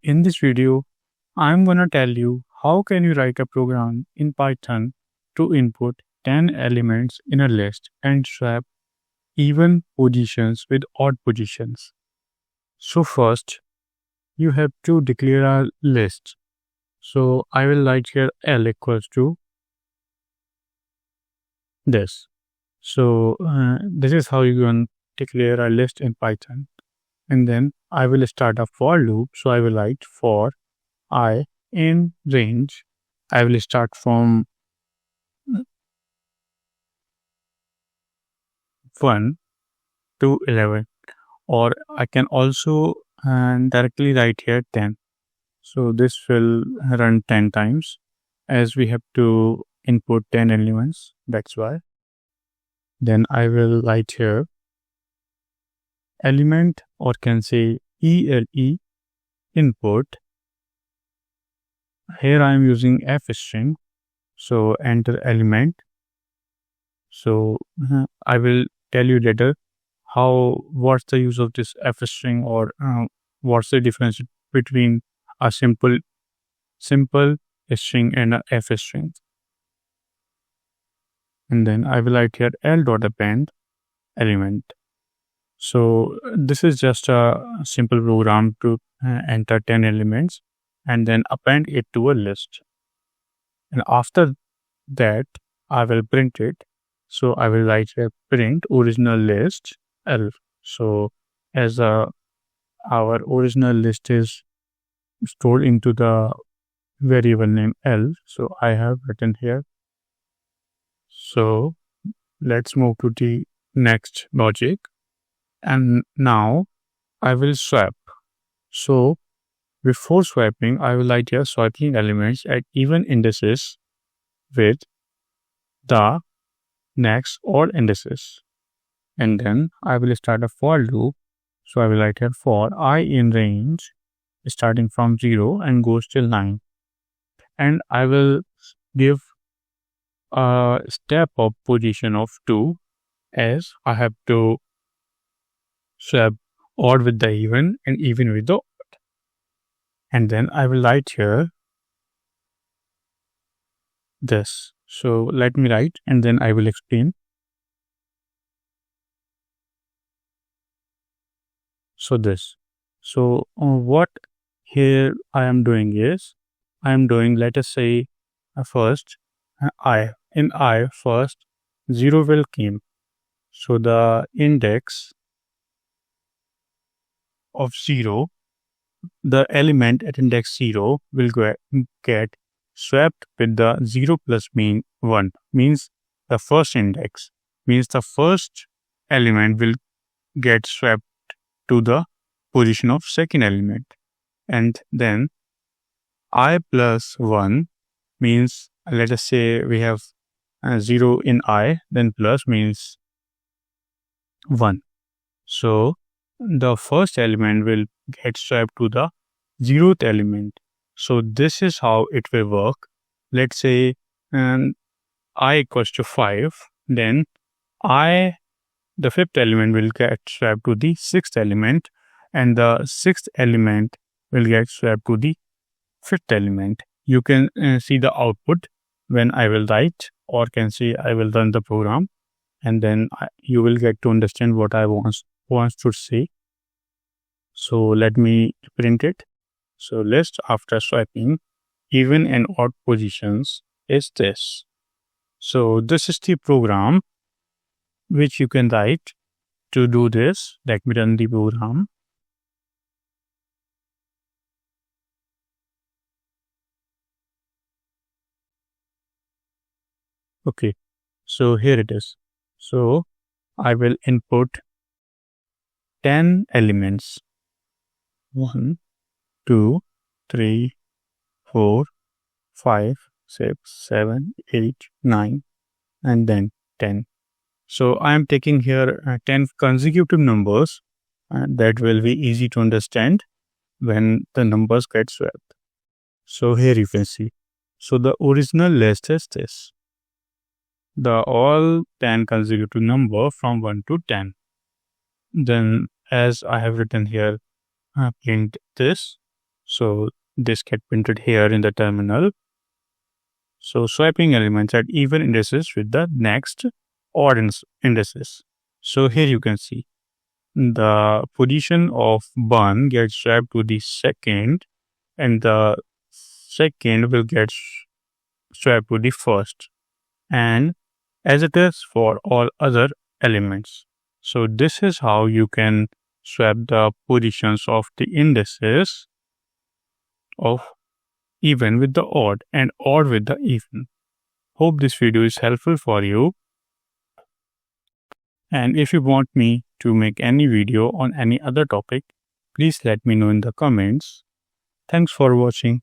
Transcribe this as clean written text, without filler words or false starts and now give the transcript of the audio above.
In this video, I'm gonna tell you how can you write a program in Python to input 10 elements in a list and swap even positions with odd positions. So first, you have to declare a list. So I will write here L equals to this. So this is how you can declare a list in Python. And then I will start a for loop. So I will write for I in range. I will start from 1 to 11, or I can also directly write here 10. So this will run 10 times as we have to input 10 elements. That's why. Then I will write here element, or can say ELE input. Here I am using f string. So enter element. So I will tell you later what's the use of this f string, or what's the difference between a simple string and a f string. And then I will write here l.append element. So this is just a simple program to enter 10 elements and then append it to a list. And after that, I will print it. So I will write here print original list L. So as our original list is stored into the variable name L, so I have written here. So let's move to the next logic. And now I will swap. So before swapping, I will write here swapping elements at even indices with the next odd indices. And then I will start a for loop. So I will write here for I in range starting from 0 and goes till 9. And I will give a step up position of 2, as I have to swap odd with the even and even with the odd. And then I will write here this. So let me write and then I will explain. So this. So what here I am doing is, let us say first in I first 0 will come. So the index of 0, the element at index 0 will get swapped with the 0 plus mean 1, means the first index, means the first element will get swapped to the position of second element. And then I plus 1 means, let us say we have 0 in I, then plus means 1. So the first element will get swapped to the 0th element. So this is how it will work. Let's say I equals to 5, then the fifth element will get swapped to the sixth element, and the sixth element will get swapped to the fifth element. You can see the output when I will write, or can see I will run the program, and then you will get to understand what I wants to say. So let me print it. So list after swapping even and odd positions is this. So this is the program which you can write to do this. Let me run the program. Okay, so here it is. So I will input 10 elements. 1, 2, 3, 4, 5, 6, 7, 8, 9, and then 10. So I am taking here 10 consecutive numbers, and that will be easy to understand when the numbers get swapped. So here you can see. So the original list is this. the all 10 consecutive number from 1 to 10. Then, as I have written here, print this. So this get printed here in the terminal. So swapping elements at even indices with the next odd indices. So here you can see the position of 1 gets swapped to the second, and the second will get swapped to the first, and as it is for all other elements. So this is how you can swap the positions of the indices of even with the odd and odd with the even. Hope this video is helpful for you. And if you want me to make any video on any other topic, please let me know in the comments. Thanks for watching.